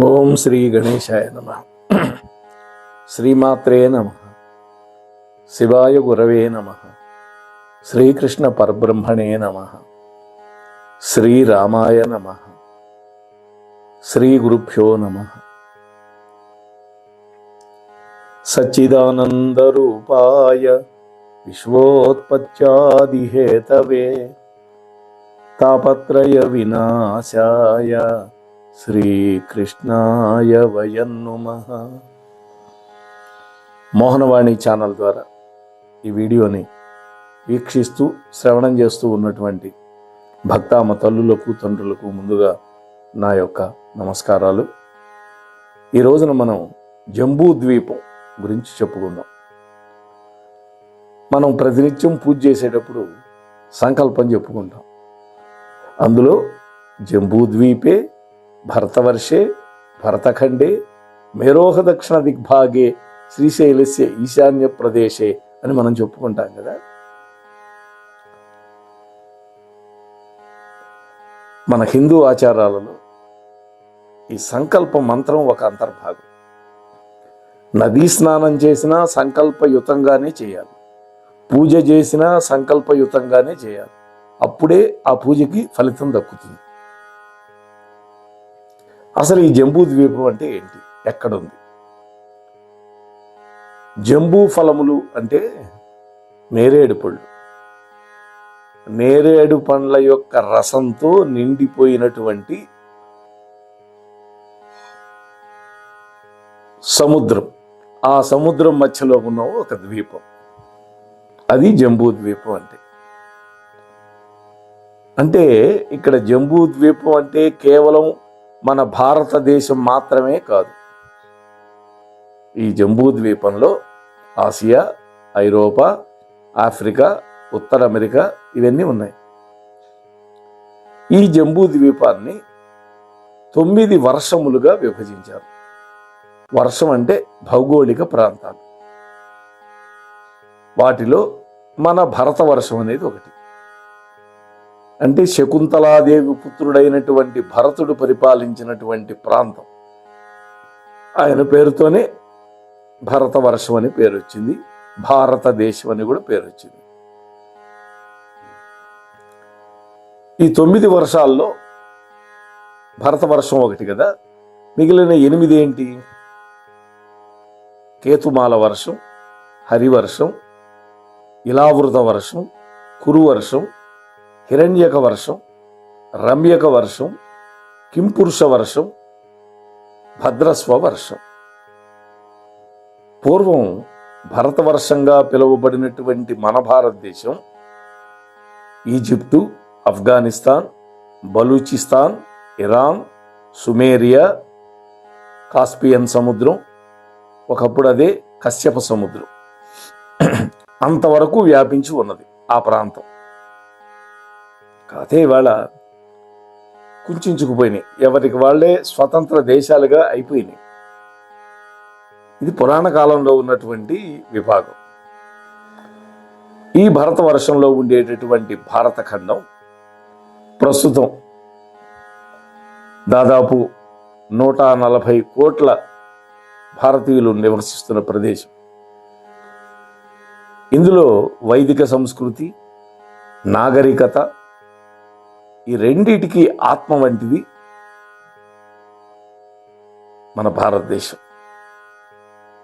ఓం శ్రీ గణేశాయ నమః. శ్రీమాత్రే నమః. శివాయ గురవే నమః. శ్రీకృష్ణ పరబ్రహ్మణే నమః. శ్రీరామాయ నమః. శ్రీ గురుభ్యో నమః. సచ్చిదానందరూపాయ విశ్వోత్పత్యాదిహేతవే తాపత్రయ వినాశాయ శ్రీకృష్ణాయ వయం నమః. మోహనవాణి ఛానల్ ద్వారా ఈ వీడియోని వీక్షిస్తూ శ్రవణం చేస్తూ ఉన్నటువంటి భక్తామ తల్లులకు తండ్రులకు ముందుగా నా యొక్క నమస్కారాలు. ఈ రోజున మనం జంబూ ద్వీపం గురించి చెప్పుకుందాం. మనం ప్రతినిత్యం పూజ చేసేటప్పుడు సంకల్పం చెప్పుకుంటాం. అందులో జంబూద్వీపే భరతవర్షే భరతఖండే మేరోహ దక్షిణ దిగ్భాగే శ్రీశైలస్య ఈశాన్య ప్రదేశే అని మనం చెప్పుకుంటాం కదా. మన హిందూ ఆచారాలలో ఈ సంకల్ప మంత్రం ఒక అంతర్భాగం. నదీ స్నానం చేసినా సంకల్పయుతంగానే చేయాలి, పూజ చేసినా సంకల్పయుతంగానే చేయాలి. అప్పుడే ఆ పూజకి ఫలితం దక్కుతుంది. అసలు ఈ జంబూ ద్వీపం అంటే ఏంటి, ఎక్కడుంది? జంబూ ఫలములు అంటే నేరేడు పళ్ళు. నేరేడు పండ్ల యొక్క రసంతో నిండిపోయినటువంటి సముద్రం. ఆ సముద్రం మధ్యలో ఉన్న ఒక ద్వీపం, అది జంబూ ద్వీపం. అంటే ఇక్కడ జంబూ ద్వీపం అంటే కేవలం మన భారతదేశం మాత్రమే కాదు. ఈ జంబూ ద్వీపంలో ఆసియా, ఐరోపా, ఆఫ్రికా, ఉత్తర అమెరికా ఇవన్నీ ఉన్నాయి. ఈ జంబూ ద్వీపాన్ని 9 వర్షములుగా విభజించారు. వర్షం అంటే భౌగోళిక ప్రాంతాలు. వాటిలో మన భరతవర్షం అనేది ఒకటి. అంటే శకుంతలాదేవి పుత్రుడైనటువంటి భరతుడు పరిపాలించినటువంటి ప్రాంతం. ఆయన పేరుతోనే భరతవర్షం అని పేరు వచ్చింది, భారతదేశం అని కూడా పేరు వచ్చింది. ఈ 9 వర్షాల్లో భరతవర్షం ఒకటి కదా. మిగిలిన 8 ఏంటి? కేతుమాల వర్షం, హరివర్షం, ఇలావృత వర్షం, కురువర్షం, హిరణ్యక వర్షం, రమ్యక వర్షం, కింపురుష వర్షం, భద్రస్వ వర్షం. పూర్వం భరతవర్షంగా పిలువబడినటువంటి మన భారతదేశం Egypt, Afghanistan, Balochistan, Iran, Sumeria, Caspian సముద్రం, ఒకప్పుడు అదే కశ్యప సముద్రం, అంతవరకు వ్యాపించి ఉన్నది ఆ ప్రాంతం. కాదే ఇవాళ కుంచుకుపోయినాయి, ఎవరికి వాళ్ళే స్వతంత్ర దేశాలుగా అయిపోయినాయి. ఇది పురాణ కాలంలో ఉన్నటువంటి విభాగం. ఈ భరతవర్షంలో ఉండేటటువంటి భారతఖండం ప్రస్తుతం దాదాపు 140 కోట్ల భారతీయులు నివసిస్తున్న ప్రదేశం. ఇందులో వైదిక సంస్కృతి, నాగరికత ఈ రెండిటికి ఆత్మ వంటిది మన భారతదేశం.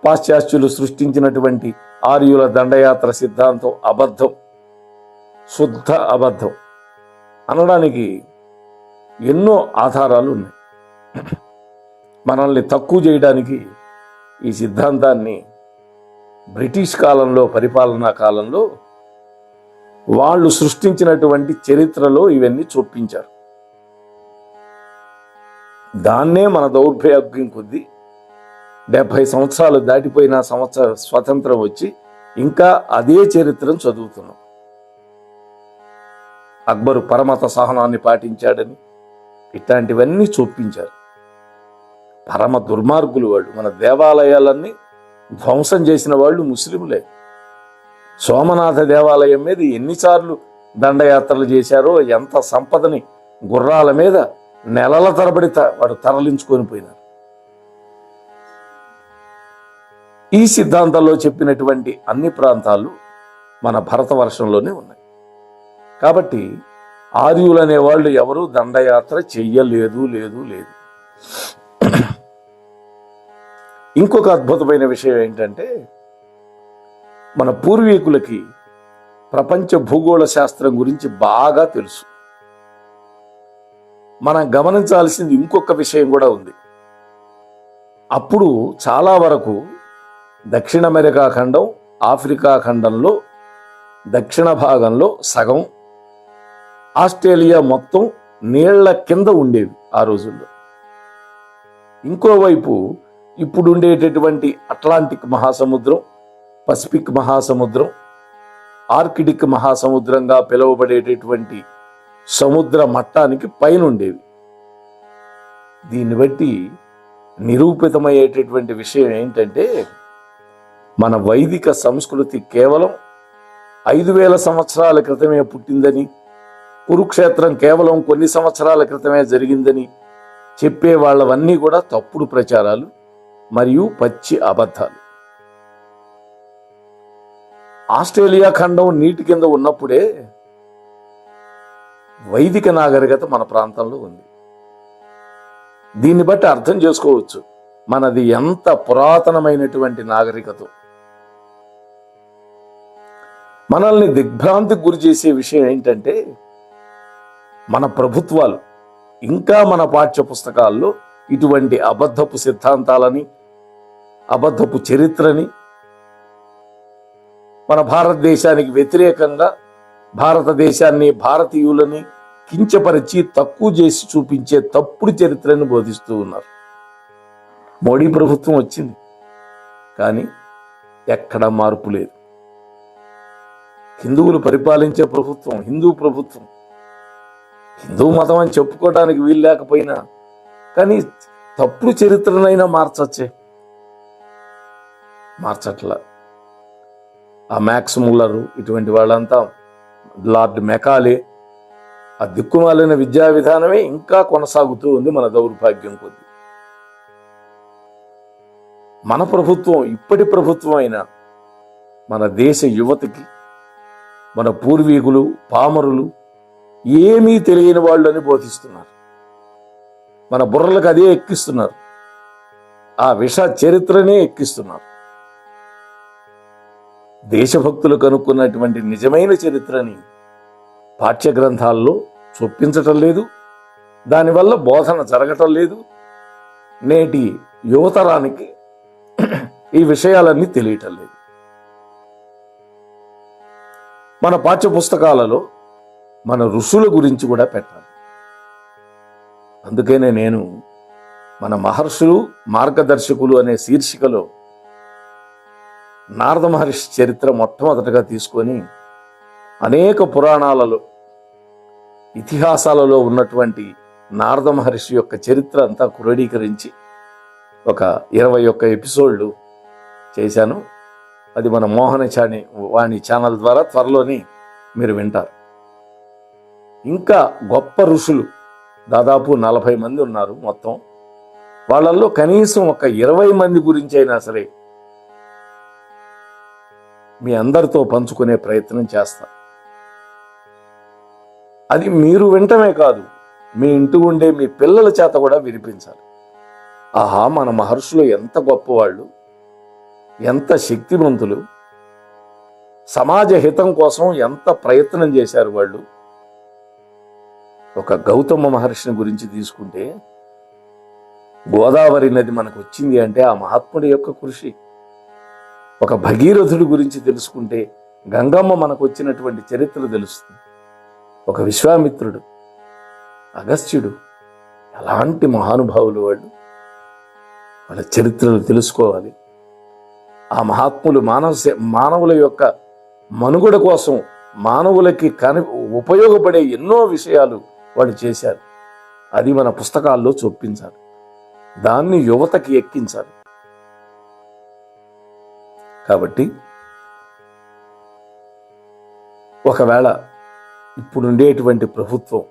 పాశ్చాత్యులు సృష్టించినటువంటి ఆర్యుల దండయాత్ర సిద్ధాంతం అబద్ధం, శుద్ధ అబద్ధం అనడానికి ఎన్నో ఆధారాలు ఉన్నాయి. మనల్ని తక్కువ చేయడానికి ఈ సిద్ధాంతాన్ని బ్రిటిష్ కాలంలో, పరిపాలనా కాలంలో వాళ్ళు సృష్టించినటువంటి చరిత్రలో ఇవన్నీ చొప్పించారు. దాన్నే మన దౌర్భాగ్యం కొద్దీ 70 సంవత్సరాలు దాటిపోయిన స్వతంత్రం వచ్చి ఇంకా అదే చరిత్రను చదువుతున్నాం. అక్బరు పరమత సహనాన్ని పాటించాడని ఇట్లాంటివన్నీ చొప్పించారు. పరమ దుర్మార్గులు వాళ్ళు. మన దేవాలయాలన్నీ ధ్వంసం చేసిన వాళ్ళు ముస్లింలే. సోమనాథ దేవాలయం మీద ఎన్నిసార్లు దండయాత్రలు చేశారో, ఎంత సంపదని గుర్రాల మీద నెలల తరబడి వాడు తరలించుకొని పోయినారు. ఈ సిద్ధాంతాల్లో చెప్పినటువంటి అన్ని ప్రాంతాలు మన భరతవర్షంలోనే ఉన్నాయి. కాబట్టి ఆర్యులు అనేవాళ్ళు ఎవరు దండయాత్ర చెయ్యలేదు లేదు లేదు. ఇంకొక అద్భుతమైన విషయం ఏంటంటే, మన పూర్వీకులకి ప్రపంచ భూగోళ శాస్త్రం గురించి బాగా తెలుసు. మనం గమనించాల్సింది ఇంకొక విషయం కూడా ఉంది. అప్పుడు చాలా వరకు దక్షిణ అమెరికా ఖండం, ఆఫ్రికా ఖండంలో దక్షిణ భాగంలో సగం, ఆస్ట్రేలియా మొత్తం నీళ్ల కింద ఉండేవి ఆ రోజుల్లో. ఇంకోవైపు ఇప్పుడు ఉండేటటువంటి అట్లాంటిక్ మహాసముద్రం, పసిఫిక్ మహాసముద్రం, ఆర్కిటిక్ మహాసముద్రంగా పిలువబడేటటువంటి సముద్ర మట్టానికి పైన ఉండేవి. దీన్ని బట్టి నిరూపితమయ్యేటటువంటి విషయం ఏంటంటే, మన వైదిక సంస్కృతి కేవలం 5000 సంవత్సరాల క్రితమే పుట్టిందని, కురుక్షేత్రం కేవలం కొన్ని సంవత్సరాల క్రితమే జరిగిందని చెప్పే వాళ్ళవన్నీ కూడా తప్పుడు ప్రచారాలు మరియు పచ్చి అబద్ధాలు. ఆస్ట్రేలియా ఖండం నీటి కింద ఉన్నప్పుడే వైదిక నాగరికత మన ప్రాంతంలో ఉంది. దీన్ని బట్టి అర్థం చేసుకోవచ్చు మనది ఎంత పురాతనమైనటువంటి నాగరికత. మనల్ని దిగ్భ్రాంతికి గురి చేసే విషయం ఏంటంటే, మన ప్రభుత్వాలు ఇంకా మన పాఠ్య పుస్తకాల్లో ఇటువంటి అబద్ధపు సిద్ధాంతాలని, అబద్ధపు చరిత్రని, మన భారతదేశానికి వ్యతిరేకంగా భారతదేశాన్ని, భారతీయులని కించపరిచి తక్కువ చేసి చూపించే తప్పుడు చరిత్రను బోధిస్తూ ఉన్నారు. మోడీ ప్రభుత్వం వచ్చింది, కానీ ఎక్కడ మార్పు లేదు. హిందువులు పరిపాలించే ప్రభుత్వం, హిందూ ప్రభుత్వం. హిందూ మతం అని చెప్పుకోవడానికి వీలు లేకపోయినా కానీ తప్పుడు చరిత్రనైనా మార్చట్లా. ఆ మ్యాక్స్ ముల్లరు ఇటువంటి వాళ్ళంతా, లార్డ్ మెకాలే, ఆ దిక్కుమాలిన విద్యా విధానమే ఇంకా కొనసాగుతూ ఉంది మన దౌర్భాగ్యం కొద్ది. మన ప్రభుత్వం, ఇప్పటి ప్రభుత్వం అయినా మన దేశ యువతకి, మన పూర్వీకులు పామరులు ఏమీ తెలియని వాళ్ళు అని బోధిస్తున్నారు. మన బుర్రలకు అదే ఎక్కిస్తున్నారు, ఆ విష చరిత్రనే ఎక్కిస్తున్నారు. దేశభక్తులు కనుక్కున్నటువంటి నిజమైన చరిత్రని పాఠ్య గ్రంథాల్లో చొప్పించటం లేదు, దానివల్ల బోధన జరగటం లేదు. నేటి యువతరానికి ఈ విషయాలన్నీ తెలియటం లేదు. మన పాఠ్య పుస్తకాలలో మన ఋషుల గురించి కూడా పెట్టాలి. అందుకనే నేను మన మహర్షులు మార్గదర్శకులు అనే శీర్షికలో నారద మహర్షి చరిత్ర మొట్టమొదటగా తీసుకొని అనేక పురాణాలలో, ఇతిహాసాలలో ఉన్నటువంటి నారద మహర్షి యొక్క చరిత్ర అంతా క్రోడీకరించి ఒక 21 ఎపిసోడ్లు చేశాను. అది మన వాణి ఛానల్ ద్వారా త్వరలోనే మీరు వింటారు. ఇంకా గొప్ప ఋషులు దాదాపు 40 మంది ఉన్నారు మొత్తం. వాళ్ళల్లో కనీసం ఒక 20 మంది గురించి అయినా సరే మీ అందరితో పంచుకునే ప్రయత్నం చేస్తా. అది మీరు వింటమే కాదు, మీ ఇంటి ఉండే మీ పిల్లల చేత కూడా వినిపించాలి. ఆహా, మన మహర్షులు ఎంత గొప్పవాళ్ళు, ఎంత శక్తివంతులు, సమాజ హితం కోసం ఎంత ప్రయత్నం చేశారు వాళ్ళు. ఒక గౌతమ మహర్షిని గురించి తీసుకుంటే, గోదావరి నది మనకు వచ్చింది అంటే ఆ మహాత్ముడి యొక్క కృషి. ఒక భగీరథుడి గురించి తెలుసుకుంటే గంగమ్మ మనకు వచ్చినటువంటి చరిత్ర తెలుస్తుంది. ఒక విశ్వామిత్రుడు, అగస్త్యుడు, ఎలాంటి మహానుభావులు వాళ్ళు. వాళ్ళ చరిత్రలు తెలుసుకోవాలి. ఆ మహాత్ములు మానవుల యొక్క మనుగడ కోసం, మానవులకి ఉపయోగపడే ఎన్నో విషయాలు వాళ్ళు చేశారు. అది మన పుస్తకాల్లో చొప్పించాలి, దాన్ని యువతకి ఎక్కించాలి. కాబట్టి ఒకవేళ ఇప్పుడుండేటువంటి ప్రభుత్వం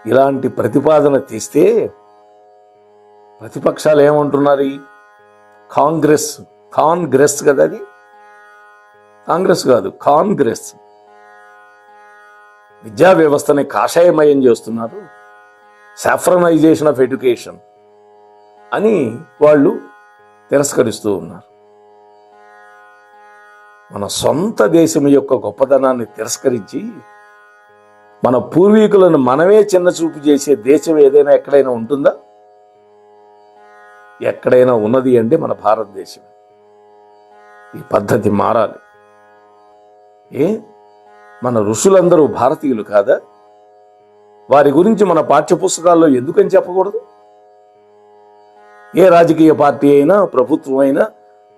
ఇలాంటి ప్రతిపాదన తీస్తే ప్రతిపక్షాలు ఏమంటున్నారు? కాంగ్రెస్ కాంగ్రెస్ కదా అది, కాంగ్రెస్ కాదు కాంగ్రెస్. విద్యా వ్యవస్థని కాషాయమయం చేస్తున్నారు, సాఫ్రనైజేషన్ ఆఫ్ ఎడ్యుకేషన్ అని వాళ్ళు తిరస్కరిస్తూ ఉన్నారు. మన సొంత దేశం యొక్క గొప్పదనాన్ని తిరస్కరించి మన పూర్వీకులను మనమే చిన్న చూపు చేసే దేశం ఏదైనా ఎక్కడైనా ఉంటుందా? ఎక్కడైనా ఉన్నది అంటే మన భారతదేశం. ఈ పద్ధతి మారాలి. మన ఋషులందరూ భారతీయులు కాదా? వారి గురించి మన పాఠ్యపుస్తకాల్లో ఎందుకని చెప్పకూడదు? ఏ రాజకీయ పార్టీ అయినా ప్రభుత్వం అయినా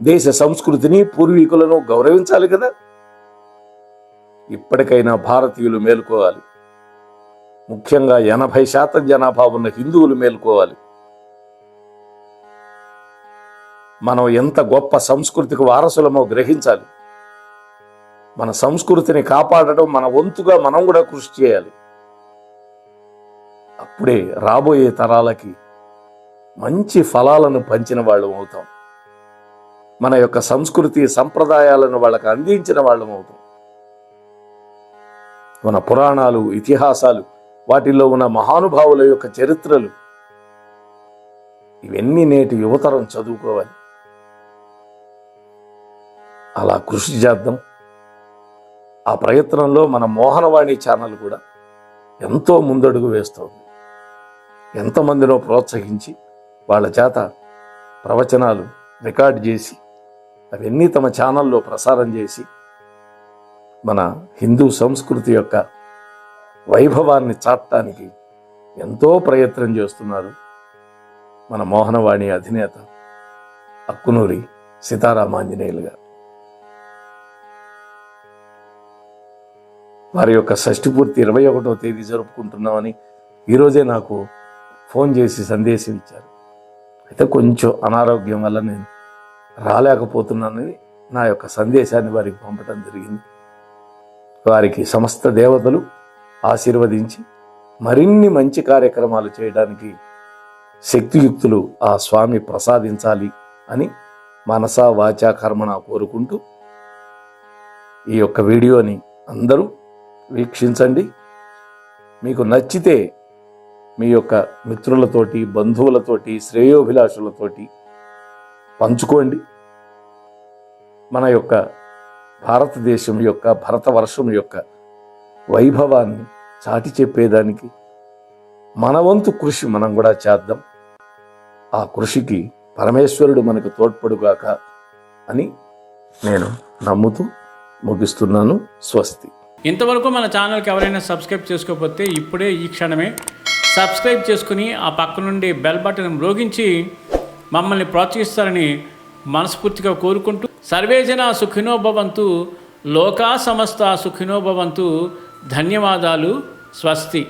దేశ సంస్కృతిని పూర్వీకులను గౌరవించాలి కదా. ఇప్పటికైనా భారతీయులు మేలుకోవాలి. ముఖ్యంగా 80% జనాభా ఉన్న హిందువులు మేలుకోవాలి. మనం ఎంత గొప్ప సంస్కృతికి వారసులమో గ్రహించాలి. మన సంస్కృతిని కాపాడటం మన వంతుగా మనం కూడా కృషి చేయాలి. అప్పుడే రాబోయే తరాలకి మంచి ఫలాలను పంచిన వాళ్ళం అవుతాం. మన యొక్క సంస్కృతి సంప్రదాయాలను వాళ్ళకి అందించిన వాళ్ళం అవుతాం. మన పురాణాలు, ఇతిహాసాలు, వాటిల్లో ఉన్న మహానుభావుల యొక్క చరిత్రలు, ఇవన్నీ నేటి యువతరం చదువుకోవాలి. అలా కృషి చేద్దాం. ఆ ప్రయత్నంలో మన మోహనవాణి ఛానల్ కూడా ఎంతో ముందడుగు వేస్తోంది. ఎంతమందినో ప్రోత్సహించి వాళ్ళ చేత ప్రవచనాలు రికార్డ్ చేసి అవన్నీ తమ ఛానల్లో ప్రసారం చేసి మన హిందూ సంస్కృతి యొక్క వైభవాన్ని చాటడానికి ఎంతో ప్రయత్నం చేస్తున్నారు మన మోహనవాణి అధినేత అక్కునూరి సీతారామాంజనేయులు గారు. వారి యొక్క షష్ఠి పూర్తి 21వ తేదీ జరుపుకుంటున్నామని ఈరోజే నాకు ఫోన్ చేసి సందేశం ఇచ్చారు. అయితే కొంచెం అనారోగ్యం వల్ల నేను రాలేకపోతున్నానని నా యొక్క సందేశాన్ని వారికి పంపటం జరిగింది. వారికి సమస్త దేవతలు ఆశీర్వదించి మరిన్ని మంచి కార్యక్రమాలు చేయడానికి శక్తియుక్తులు ఆ స్వామి ప్రసాదించాలి అని మనసా వాచా కర్మణ కోరుకుంటూ ఈ యొక్క వీడియోని అందరూ వీక్షించండి. మీకు నచ్చితే మీ యొక్క మిత్రులతోటి, బంధువులతోటి, శ్రేయోభిలాషులతోటి పంచుకోండి. మన యొక్క భారతదేశం యొక్క, భరతవర్షం యొక్క వైభవాన్ని చాటి చెప్పేదానికి మన వంతు కృషి మనం కూడా చేద్దాం. ఆ కృషికి పరమేశ్వరుడు మనకు తోడ్పడుగాక అని నేను నమ్ముతూ ముగిస్తున్నాను. స్వస్తి. ఇంతవరకు మన ఛానల్కి ఎవరైనా సబ్స్క్రైబ్ చేసుకోకపోతే ఇప్పుడే ఈ క్షణమే సబ్స్క్రైబ్ చేసుకుని ఆ పక్క నుండి బెల్ బటన్ మ్రోగించి మమ్మల్ని ప్రోత్సహిస్తారని మనస్ఫూర్తిగా కోరుకుంటూ సర్వేజన సుఖినో భవంతు, లోకా సమస్త సుఖినో భవంతు. ధన్యవాదాలు. స్వస్తి.